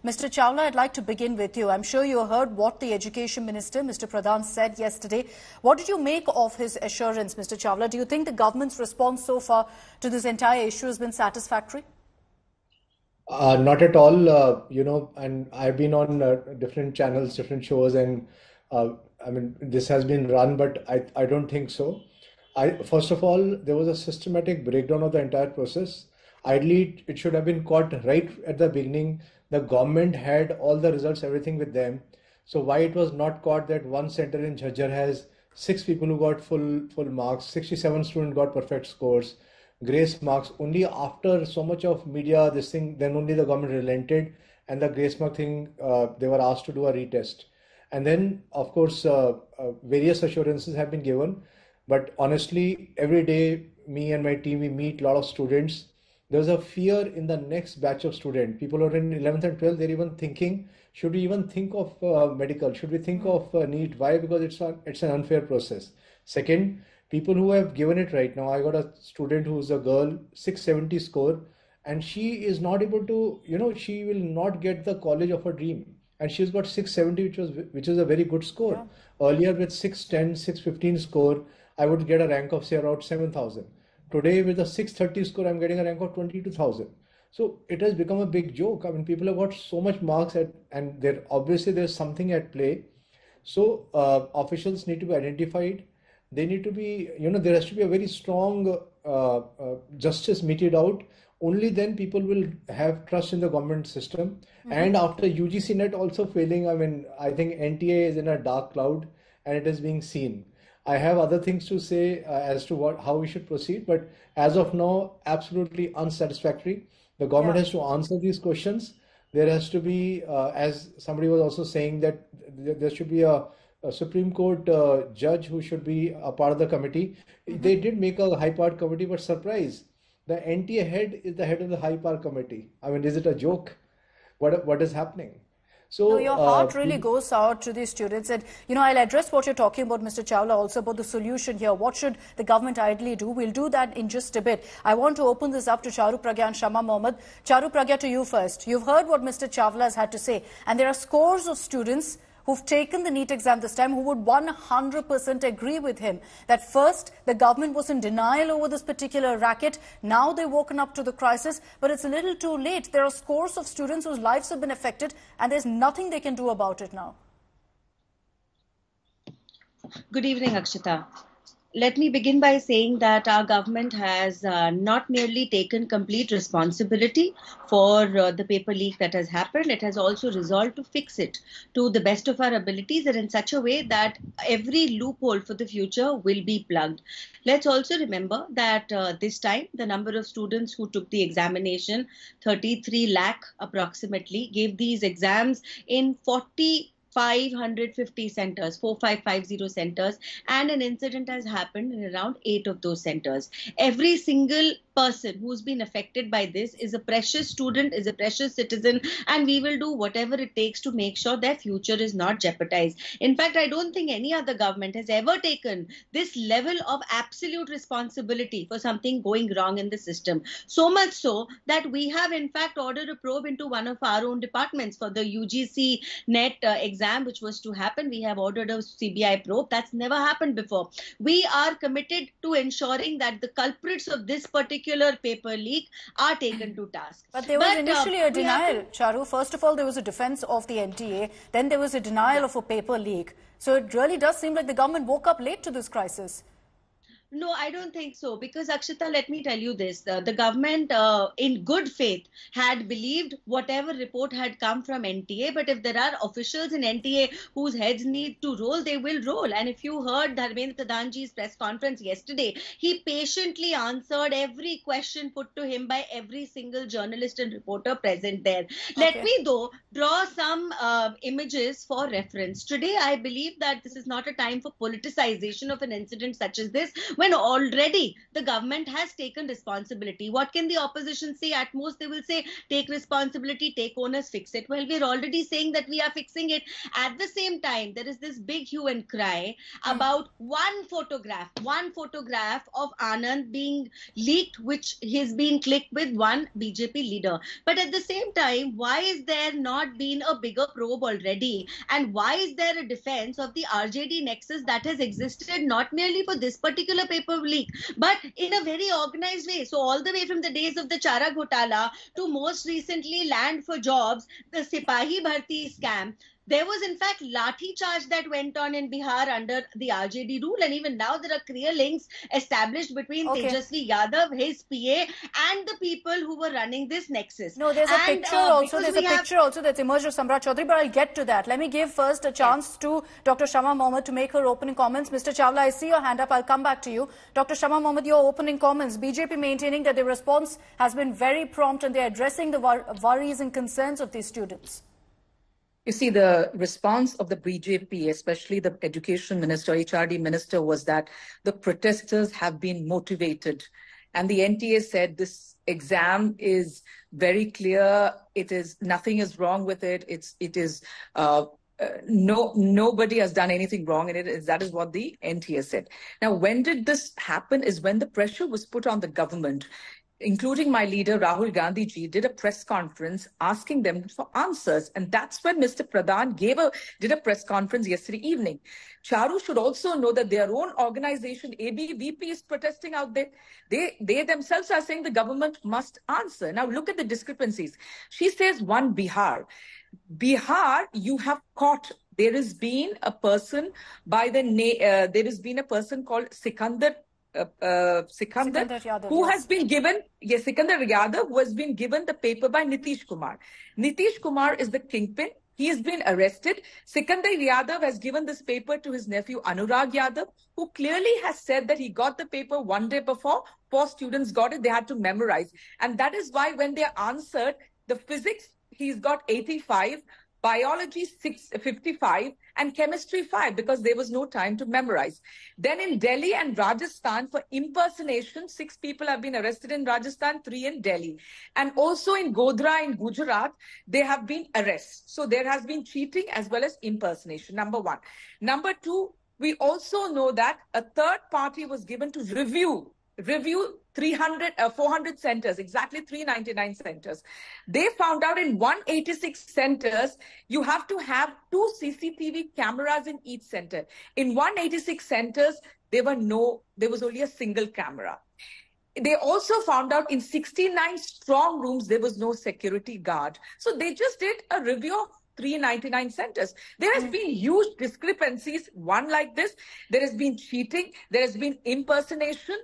Mr. Chawla, I'd like to begin with you. I'm sure you heard what the Education Minister, Mr. Pradhan, said yesterday. What did you make of his assurance, Mr. Chawla? Do you think the government's response so far to this entire issue has been satisfactory? Not at all, and I've been on different channels, different shows, and I mean, this has been run, but I don't think so. First of all, there was a systematic breakdown of the entire process. Ideally, it should have been caught right at the beginning. The government had all the results, everything with them. So why it was not caught that one center in Jhajjar has 6 people who got full marks, 67 students got perfect scores, grace marks. Only after so much of media, this thing, then only the government relented, and the grace mark thing, they were asked to do a retest. And then, of course, various assurances have been given. But honestly, every day, me and my team, we meet a lot of students. There's a fear in the next batch of students. People who are in 11th and 12th, they're even thinking, should we even think of medical? Should we think of NEET? Why? Because it's an unfair process. Second, people who have given it right now, I got a student who's a girl, 670 score, and she is not able to, she will not get the college of her dream. And she's got 670, which is a very good score. Yeah. Earlier with 610, 615 score, I would get a rank of say around 7,000. Today with a 630 score, I'm getting a rank of 22,000. So it has become a big joke. I mean, people have got so much marks and there's something at play. So officials need to be identified. They need to be, there has to be a very strong justice meted out. Only then people will have trust in the government system. Mm-hmm. And after UGC-NET also failing, I mean, I think NTA is in a dark cloud and it is being seen. I have other things to say as to how we should proceed, but as of now, absolutely unsatisfactory. The government has to answer these questions. There has to be, as somebody was also saying, that there should be a Supreme Court judge who should be a part of the committee. Mm-hmm. They did make a high power committee, but surprise, the NTA head is the head of the high power committee. I mean, is it a joke? What is happening? So your heart really goes out to these students. And, I'll address what you're talking about, Mr. Chawla, also about the solution here. What should the government ideally do? We'll do that in just a bit. I want to open this up to Charu Pragya and Shama Mohammed. Charu Pragya, to you first. You've heard what Mr. Chawla has had to say. And there are scores of students who've taken the NEET exam this time who would 100% agree with him that first, the government was in denial over this particular racket. Now they've woken up to the crisis, but it's a little too late. There are scores of students whose lives have been affected and there's nothing they can do about it now. Good evening, Akshita. Let me begin by saying that our government has not merely taken complete responsibility for the paper leak that has happened, it has also resolved to fix it to the best of our abilities and in such a way that every loophole for the future will be plugged. Let's also remember that this time the number of students who took the examination, 33 lakh approximately, gave these exams in 550 centers, 4550 centers, and an incident has happened in around 8 of those centers. Every single person who's been affected by this is a precious student, is a precious citizen, and we will do whatever it takes to make sure their future is not jeopardized. In fact, I don't think any other government has ever taken this level of absolute responsibility for something going wrong in the system. So much so that we have in fact ordered a probe into one of our own departments for the UGC-NET exam, which was to happen. We have ordered a CBI probe. That's never happened before. We are committed to ensuring that the culprits of this particular paper leak are taken to task. But there was initially a denial, Charu. First of all, there was a defense of the NTA. Then there was a denial of a paper leak. So it really does seem like the government woke up late to this crisis. No, I don't think so. Because, Akshita, let me tell you this. The government, in good faith, had believed whatever report had come from NTA. But if there are officials in NTA whose heads need to roll, they will roll. And if you heard Dharmendra Pradhanji's press conference yesterday, he patiently answered every question put to him by every single journalist and reporter present there. Okay. Let me, though, draw some images for reference. Today, I believe that this is not a time for politicization of an incident such as this. when already the government has taken responsibility. What can the opposition say? At most, they will say, take responsibility, take onus, fix it. Well, we're already saying that we are fixing it. At the same time, there is this big hue and cry about one photograph of Anand being leaked, which he's been clicked with one BJP leader. But at the same time, why is there not been a bigger probe already? And why is there a defense of the RJD nexus that has existed not merely for this particular paper leak, but in a very organized way? So all the way from the days of the Chara Ghotala to most recently Land for Jobs, the Sipahi Bharti scam, there was in fact lathi charge that went on in Bihar under the RJD rule, and even now there are clear links established between Tejashwi Yadav, his PA, and the people who were running this nexus. No, there's a picture also. There's a picture also that's emerged of Samrat Chaudhary, but I'll get to that. Let me give first a chance to Dr. Shama Mohammed to make her opening comments. Mr. Chawla, I see your hand up. I'll come back to you. Dr. Shama Mohammed, your opening comments. BJP maintaining that the response has been very prompt and they're addressing the worries and concerns of these students. You see, the response of the BJP, especially the education minister, HRD minister, was that the protesters have been motivated. And the NTA said this exam is very clear. It is, nothing is wrong with it. Nobody has done anything wrong in it. That is what the NTA said. Now, when did this happen is when the pressure was put on the government, including my leader, Rahul Gandhi ji, did a press conference asking them for answers. And that's when Mr. Pradhan did a press conference yesterday evening. Charu should also know that their own organization, ABVP, is protesting out there. They themselves are saying the government must answer. Now, look at the discrepancies. She says one Bihar. Bihar, you have caught. There has been a person by the name, there has been a person called Sikander Yadav, who has been given, Sikander Yadav, who has been given the paper by Nitish Kumar. Nitish Kumar is the kingpin. He has been arrested. Sikander Yadav has given this paper to his nephew Anurag Yadav, who clearly has said that he got the paper one day before. 4 students got it. They had to memorize. And that is why when they answered the physics, he's got 85. Biology 55 and chemistry 5 because there was no time to memorize. Then in Delhi and Rajasthan for impersonation, 6 people have been arrested in Rajasthan, 3 in Delhi. And also in Godhra in Gujarat, there have been arrests. So there has been cheating as well as impersonation, number 1. Number 2, we also know that a third party was given to review 400 centers, exactly 399 centers. They found out in 186 centers, you have to have 2 CCTV cameras in each center. In 186 centers, there was only a single camera. They also found out in 69 strong rooms, there was no security guard. So they just did a review of 399 centers. There has been huge discrepancies. One like this, there has been cheating, there has been impersonation,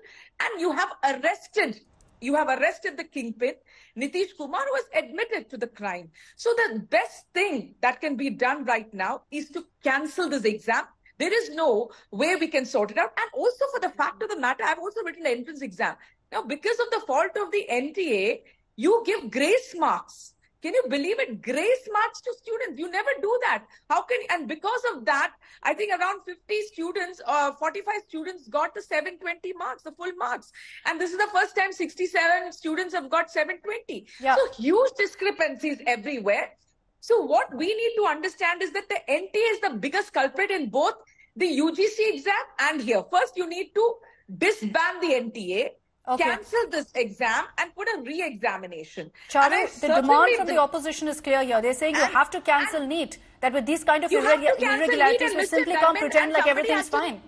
and you have arrested the kingpin, Nitish Kumar, who has admitted to the crime. So the best thing that can be done right now is to cancel this exam. There is no way we can sort it out. And also for the fact of the matter, I've also written an entrance exam. Now, because of the fault of the NTA, you give grace marks. Can you believe it? Grace marks to students. You never do that. How can, and because of that, I think around 50 students, 45 students got the 720 marks, the full marks. And this is the first time 67 students have got 720. Yeah. So huge discrepancies everywhere. So what we need to understand is that the NTA is the biggest culprit in both the UGC exam and here. First, you need to disband the NTA. Okay. Cancel this exam and put a re-examination. Charu, the demand from the opposition is clear here. They're saying you have to cancel NEET. That with these kind of irregularities, we simply can't pretend like everything's fine.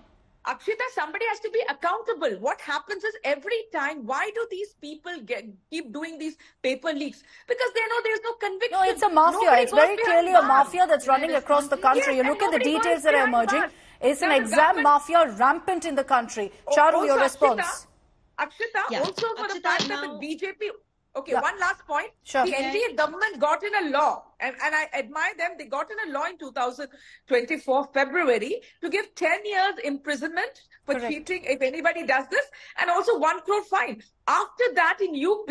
Akshita, somebody has to be accountable. What happens is every time, why do these people keep doing these paper leaks? Because they know there's no conviction. No, it's a mafia. It's very clearly a mafia that's running across the country. You look at the details that are emerging. It's an exam mafia rampant in the country. Charu, your response. Akshita, also for the fact that the BJP... Okay, one last point. Sure. The NDA government got in a law And I admire them. They got in a law in 2024, February, to give 10 years imprisonment for cheating if anybody does this, and also 1 crore fine. After that, in UP,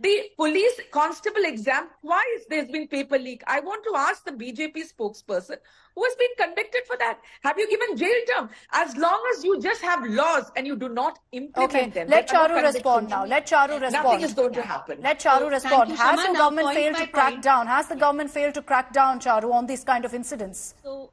the police constable exam, twice there's been paper leak. I want to ask the BJP spokesperson who has been convicted for that. Have you given jail term? As long as you just have laws and you do not implement them. Let Charu respond now. Let Charu respond. Nothing is going to happen. Let Charu respond. Has the government failed to crack down? Has the government failed to crack down, Charu, on these kind of incidents? So,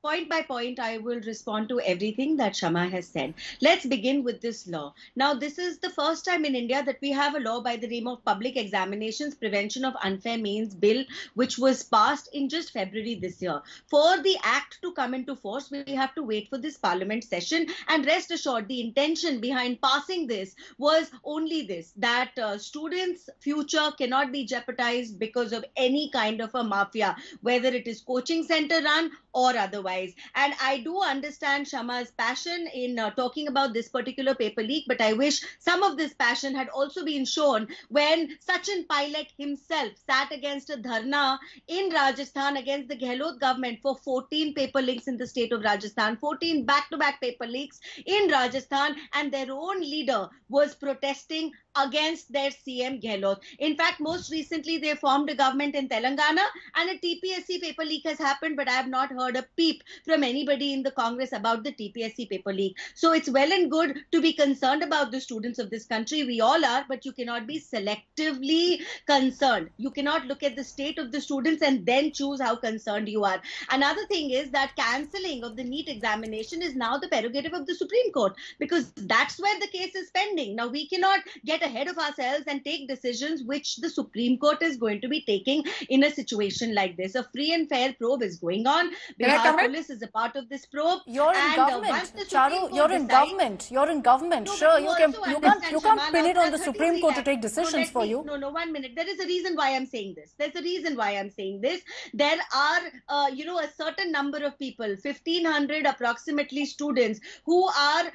point by point, I will respond to everything that Shama has said. Let's begin with this law. Now, this is the first time in India that we have a law by the name of Public Examinations Prevention of Unfair Means Bill, which was passed in just February this year. For the act to come into force, we have to wait for this parliament session. And rest assured, the intention behind passing this was only this, that students' future cannot be jeopardized because of any kind of a mafia, whether it is coaching center run or otherwise. And I do understand Shama's passion in talking about this particular paper leak, but I wish some of this passion had also been shown when Sachin Pilot himself sat against a dharna in Rajasthan against the Gehlot government for 14 paper leaks in the state of Rajasthan, 14 back-to-back paper leaks in Rajasthan, and their own leader was protesting against their CM Gehlot. In fact, most recently, they formed a government in Telangana and a TPSC paper leak has happened, but I have not heard a peep from anybody in the Congress about the TPSC paper leak. So it's well and good to be concerned about the students of this country. We all are, but you cannot be selectively concerned. You cannot look at the state of the students and then choose how concerned you are. Another thing is that cancelling of the NEET examination is now the prerogative of the Supreme Court, because that's where the case is pending. Now, we cannot get ahead of ourselves and take decisions which the Supreme Court is going to be taking in a situation like this. A free and fair probe is going on. Bihar Police is a part of this probe. You're in government, Charu. You're in government. You're in government. Sure, you can't pin it on the Supreme Court to take decisions for you. No, 1 minute. There is a reason why I'm saying this. There's a reason why I'm saying this. There are, a certain number of people, 1,500 approximately students who are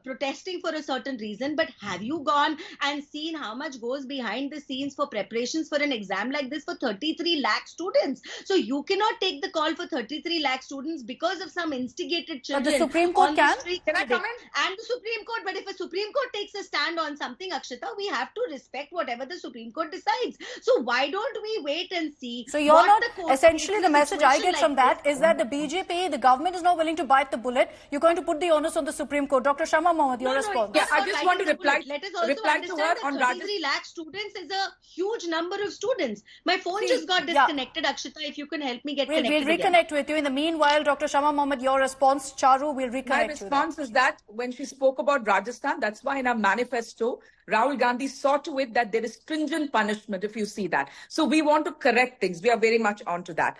protesting for a certain reason. But have you gone and seen how much goes behind the scenes for preparations for an exam like this for 33 lakh students? So you cannot take the call for 33 lakh students because of some instigated children. But the Supreme Court can. Can I comment? And the Supreme Court, but if a Supreme Court takes a stand on something, Akshita, we have to respect whatever the Supreme Court decides. So why don't we wait and see? So you're not, essentially the message I get from that is that the BJP, the government is not willing to bite the bullet. You're going to put the onus on the Supreme Court. Dr. Shama Mohammed, your response. Yeah, I just want to reply. Let us also understand that 33 lakh students is a huge number of students. My phone just got disconnected, Akshita. If you can help me get connected We'll reconnect with you. In the meanwhile, Dr. Shama Mohammed, your response. Charu, we'll reconnect. My response is that when she spoke about Rajasthan, that's why in our manifesto, Rahul Gandhi saw to it that there is stringent punishment, if you see that. So we want to correct things. We are very much onto that.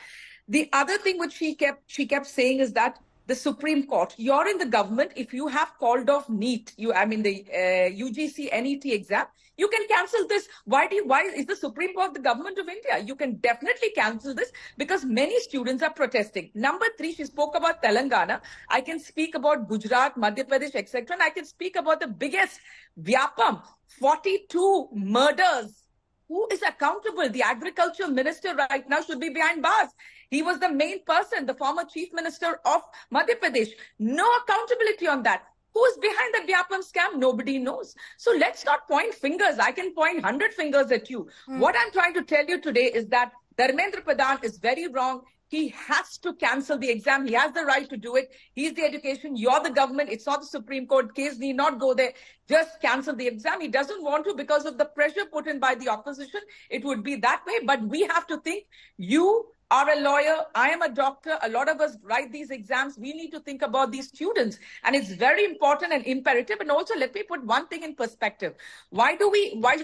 The other thing which she kept saying is that the Supreme Court, you're in the government. If you have called off NEET, the UGC-NET exam, you can cancel this. Why is the Supreme Court the government of India? You can definitely cancel this because many students are protesting. Number 3, she spoke about Telangana. I can speak about Gujarat, Madhya Pradesh, etc. And I can speak about the biggest Vyapam, 42 murders. Who is accountable? The agriculture minister right now should be behind bars. He was the main person, the former chief minister of Madhya Pradesh. No accountability on that. Who is behind the Vyapam scam? Nobody knows. So let's not point fingers. I can point 100 fingers at you. What I'm trying to tell you today is that Dharmendra Pradhan is very wrong. He has to cancel the exam. He has the right to do it. He's the education. You're the government. It's not the Supreme Court. Case need not go there. Just cancel the exam. He doesn't want to because of the pressure put in by the opposition. It would be that way. But we have to think, you are a lawyer. I am a doctor. A lot of us write these exams. We need to think about these students. And it's very important and imperative. And also, let me put one thing in perspective. Why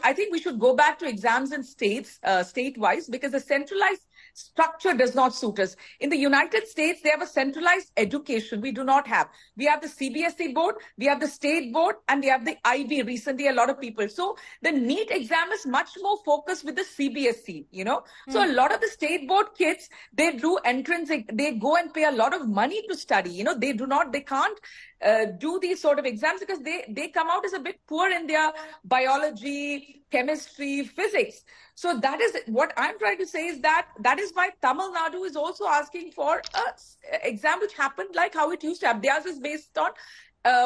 I think we should go back to exams in states, state-wise, because the centralized structure does not suit us. In the United States, they have a centralized education. We do not have. We have the CBSE board, we have the state board, and we have the IB recently, a lot of people. So the NEET exam is much more focused with the CBSE, So a lot of the state board kids, they do entrance, they go and pay a lot of money to study. They can't do these sort of exams because they come out as a bit poor in their biology, chemistry, physics. So that is what I'm trying to say, is that is why Tamil Nadu is also asking for a exam which happened like how it used to happen. Theirs is based on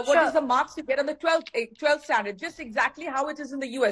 what is the marks you get on the 12th standard, just exactly how it is in the US.